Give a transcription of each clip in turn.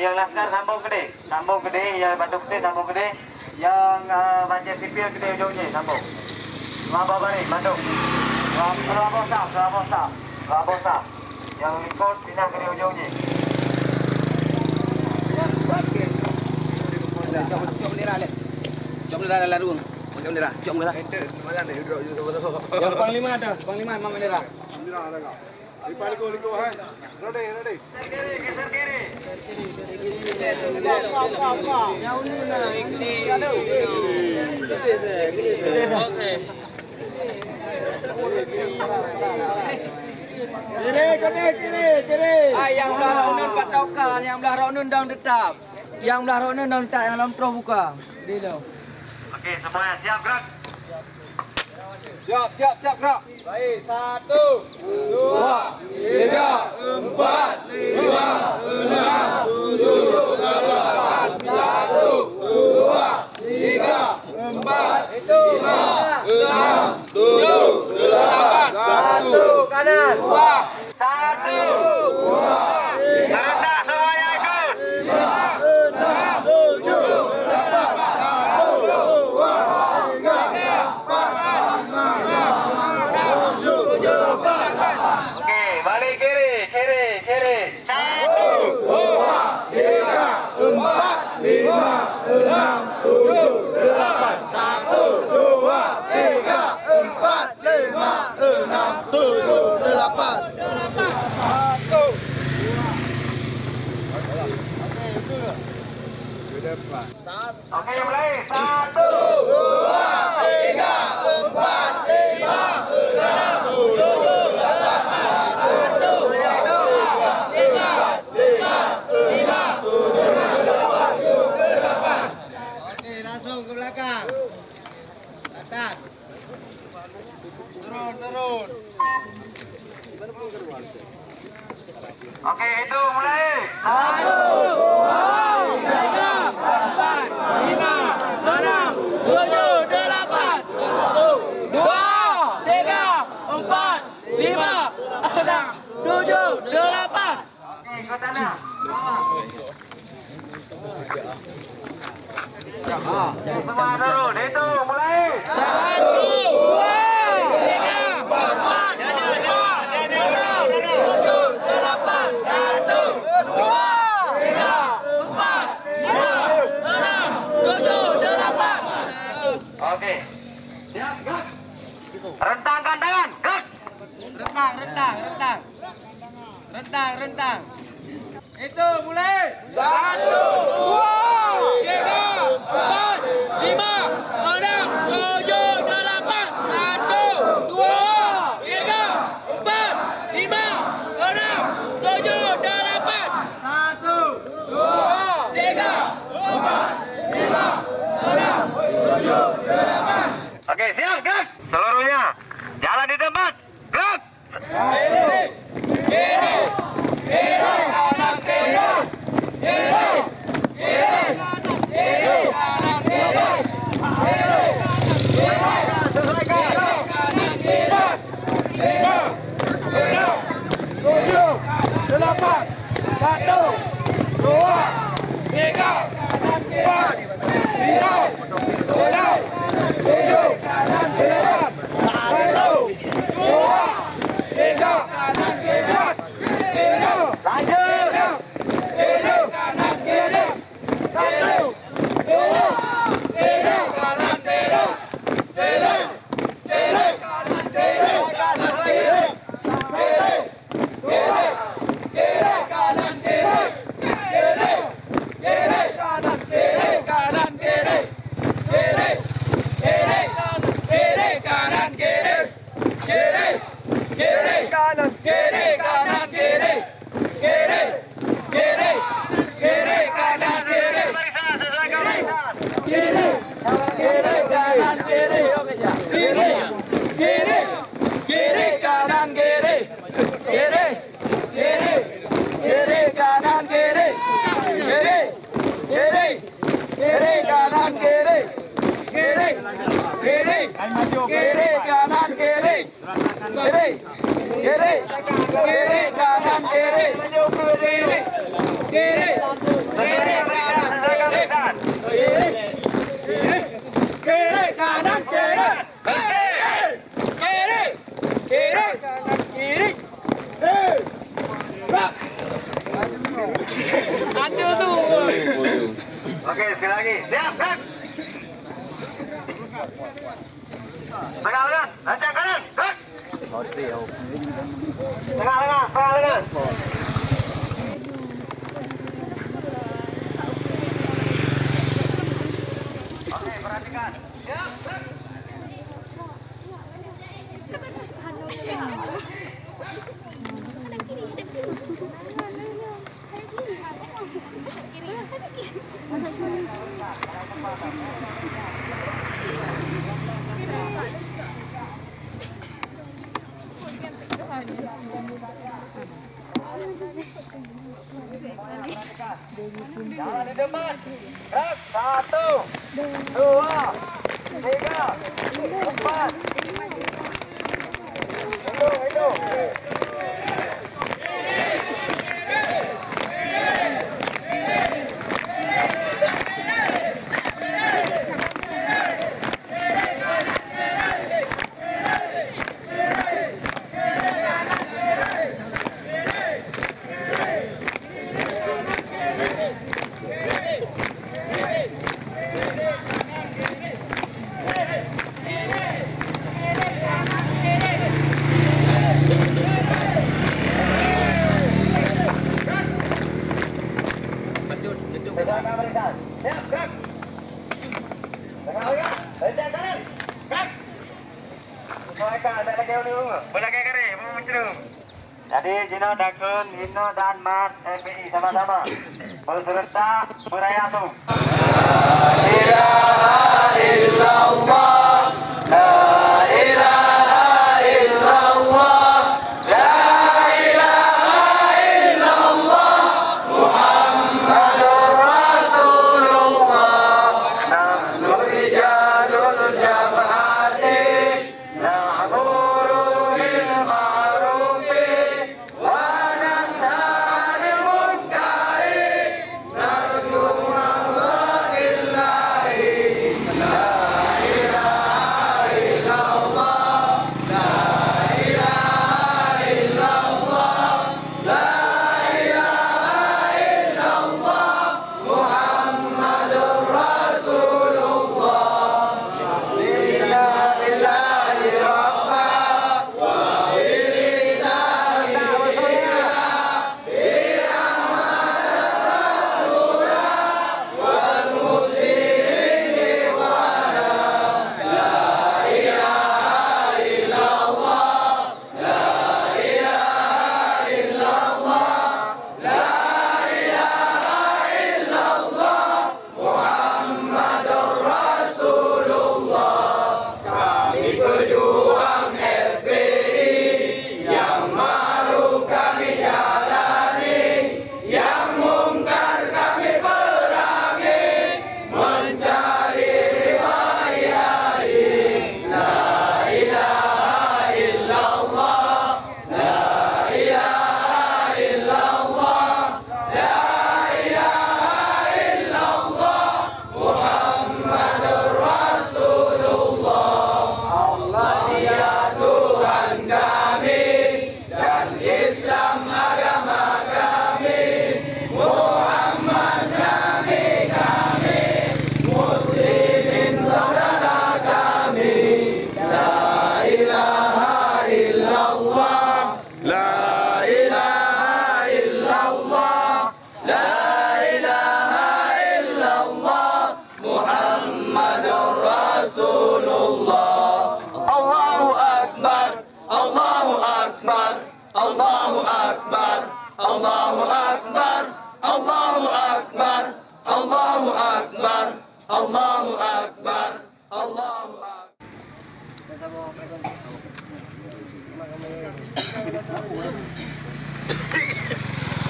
Yang laskar sambung gede, yang batu putih sambung gede, yang banjir sipil gede ujungnya sambung. Laba balik, Bandung. Rabosa. Yang lingkut pindah gede ujungnya. Jom bendera lalu. Pakai bendera. Jom bendera. Yang panglima ada. Panglima memang bendera. Bendera ada enggak? Liko hai. Ready. Geser kiri. Kiri. Yang belah Ronun patokan, yang belah Ronun daun tetap. Yang belah Ronun daun tetap yang dalam terbuka. Dilo. Oke, semuanya siap gerak. Siap gerak. Baik, 1, 2, 3, 4, 5, 6, 7, 8, 1, 2, 3, 4, 5, 6, 7, 8, 1, kanan. 1, 2, rendah semuanya ikut. 5, 6, 7, 8. Oke, balik kiri. 1, 2, 3, 4, 5, 6, 7, 8. 1, 2, 3, 4, 5, 6, 7, 8. Oke, mulai. 1, 2, 3, 4, 5, 6, 7, 8. Oke, langsung ke belakang. Atas. Turun. Oke, itu mulai. 1, 2, 3, 4, 5, 6, 7, 8. 1, 2, 3, 4, 5, 6, 7, 8. Oke, ikut sana. Semua turun. Itu mulai. 1, 2, 3, 4, 5, 6, 7, 8. 1, 2, 3, 4, 5, 6, 7, 8. Oke. Siap, gerak. Rentangkan tangan, gerak. Rentang. Itu mulai. 1, 2, 3, 4, 5, 6, 7, 8. 1, 2, 3, 4, 5, 6, 7, 8. 1, 2, 3, 4, 5, 6, 7, 8. Oke, siap, gerak. Seluruhnya. Jalan di tempat. Gerak. Kiri, kanan, kiri. Kiri, kanan, kiri, kiri, ada tu. Okey, sekali lagi. Siap, gerak. Tengah lengan, rancang kanan, gerak. Tengah lengan. Okey, perhatikan. Siap, gerak. Jangan di depan. Gerak. 1, 2, 3, 4. Hidup. Jadi Jino Dakun, Hino dan Mat FPI sama-sama berserta berayatu. La ilaha illallah, la ilaha illallah, la ilaha illallah, Muhammadur Rasulullah. Nahnu rijalul jam'ati, na'muru bil ma'rufi wa nanha 'anil munkari, narju marḍatillahi. La ilaha illallah, la ilaha illallah, la ilaha illallah, Muhammadur Rasulullah. Inna lillahi rabba wa bilisani pejuang FPI, yang ma'ruf kami jalani, yang mungkar kami perangi, mencari ridha ilahi. La ilaha illallah, la ilaha illallah, la ilaha illallah, Muhammadur Rasulullah. Allah dia Tuhan kami, dan Islam agama kami, Muhammad Nabi kami, Muslimin saudara kami. La ilaha illallah, la ilaha illallah, la ilaha illallah, Muhammadur Rasulullah. Allahu Akbar, Allahu Akbar, Allahu Akbar, Allahu Akbar, Allahu Akbar, Allahu Akbar, Allahu Akbar, Allahu Akbar.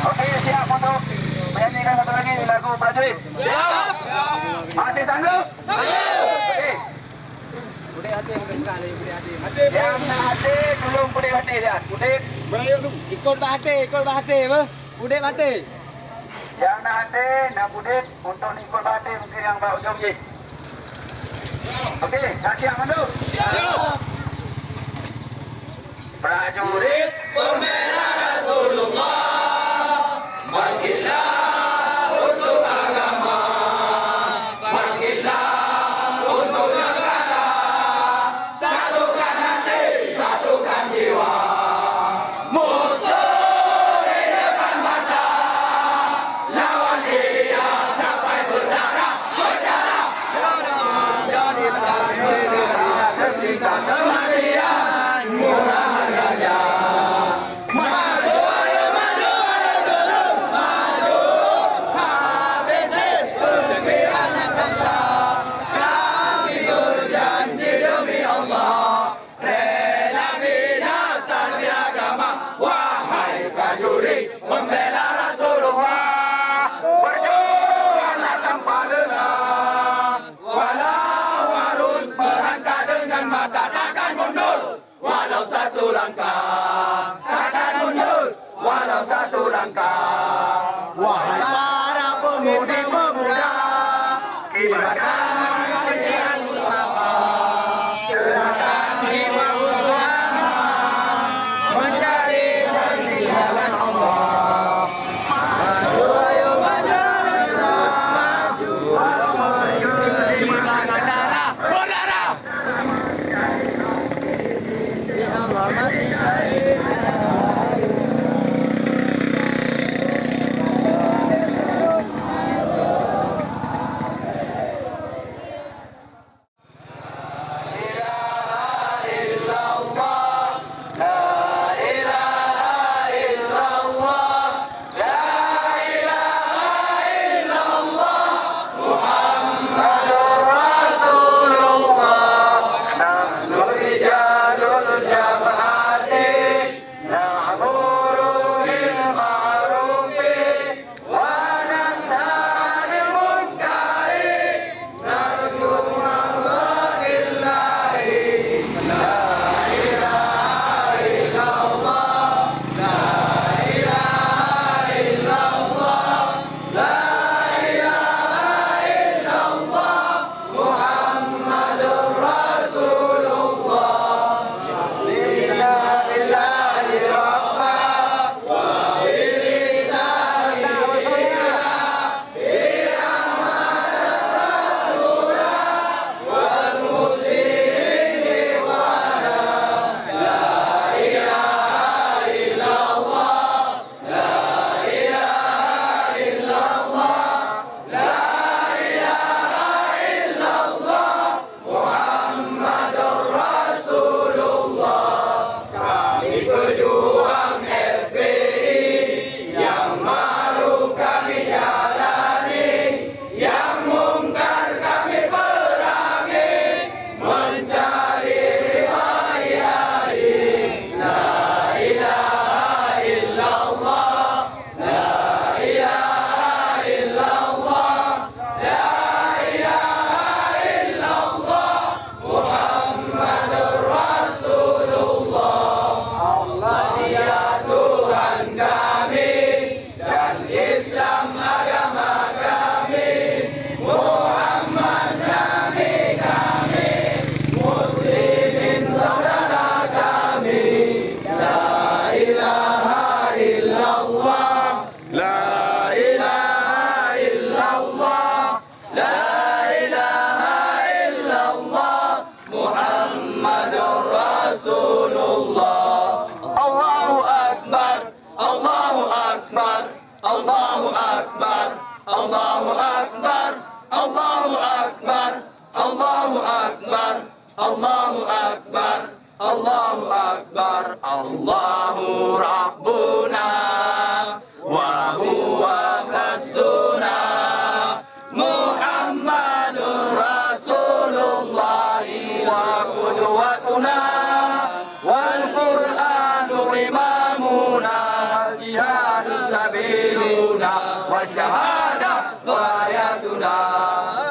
Oke, siap untuk menyanyikan satu lagi lagu prajurit. Siap. Masih sanggup? Sanggup. Oke. Budek hati yang kali, budek hati. Yang nak hati belum budek hati lihat. Budek Ikut hati, apa? Budek hati. yang nak hati, nak budek untuk ikut hati mungkin yang bawa ujung je. Oke, dah siap mandu? Siap. Prajurit berbela Rasulullah, bagilah satu langkah, takkan mundur walau satu langkah. Wahai para pemudi-pemuda, kibarkan bendera Mustafa, gerakan jiwa utama mencari jalan Allah. Maju ayo maju terus maju, di mana darah berdarah. Allahu Rabbuna wa huwa qasduna, Muhammadur Rasulullah wa qudwatuna, wal Qur'anu imamuna, jihadu sabiluna, wa syahadah ghayatuna.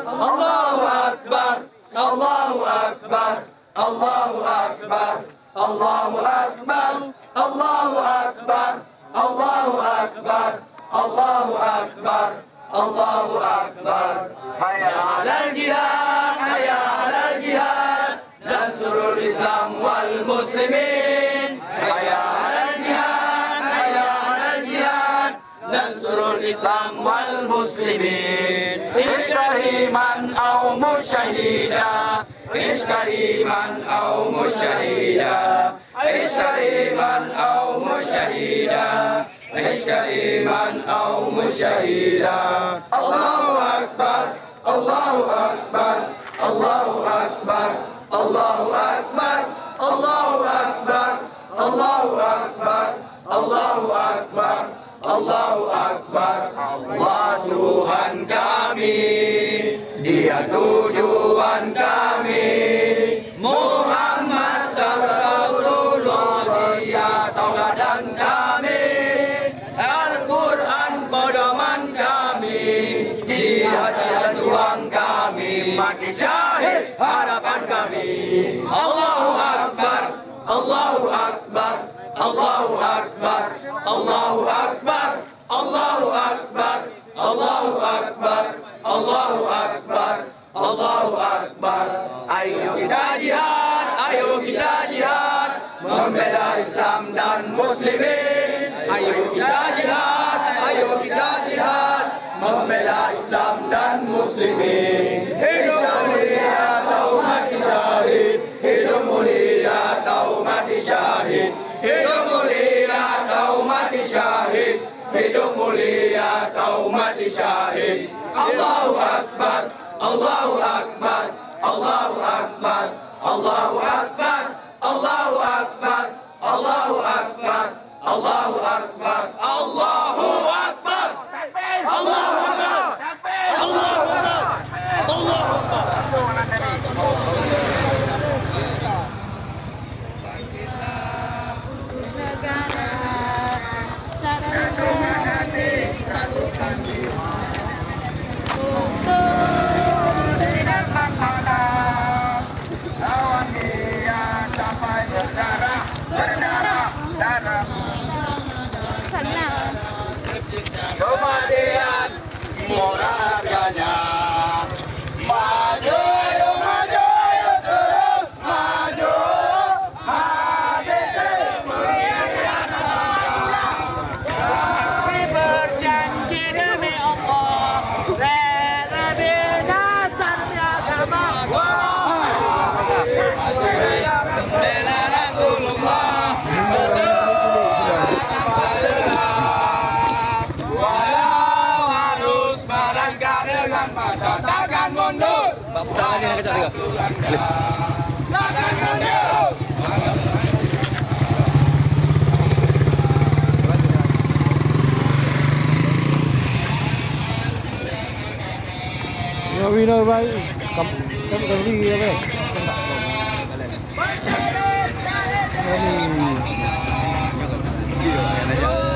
Allahu Akbar, Allahu Akbar, Allahu Akbar, Allahu Akbar, Allahu Akbar, Allahu Akbar, Allahu Akbar, Allahu Akbar. Hayya 'alal jihad, hayya 'alal jihad, nasrul Islam wal muslimin. Hayya 'alal jihad, hayya 'alal jihad, nasrul Islam wal muslimin. Iskariman aw musyahida, iskariman aw musyahida, iskariman aw musyahida, iskariman aw musyahida. Allahu Akbar, Allahu Akbar, Allahu Akbar, Allahu Akbar, Allahu Akbar, Allahu Akbar, Allahu Akbar, Allahu Akbar. Allah Tuhan kami, Dia tujuan kami, Muhammad Rasulullah, Dia tauladan kami, Al-Quran pedoman kami, Dia tujuan kami, mati syahid harapan kami. Allahu Akbar, Allahu Akbar, Allahu Akbar, Allahu Akbar, Allahu Akbar, Allahu Akbar, Allahu Akbar, Allahu Akbar. Ayo kita jihad, ayo kita jihad, membela Islam dan Muslimin. Ayo kita jihad, ayo kita jihad, membela Islam dan Muslimin. Hidup mulia atau mati syahid, hidup mulia atau mati syahid, hidup mulia atau mati syahid, hidup mulia atau mati syahid. Allahu Akbar, Allahu Akbar, Allahu Akbar, Allahu Akbar, Allahu Akbar, Allahu Akbar, Allahu Akbar, Allahu Akbar, Allahu Akbar, Allahu Akbar, Allahu Akbar. Negara satu disatukan untuk di depan mata lawan dia sampai berdarah darah senang Kematian moralnya maju ayo terus maju kami berjanji demi Allah rela berdasar agama bela Rasulullah walau harus melangkah dengan mata takkan mundur. Takkan mundur. Yo winner baik. Kamu đi về. Ini.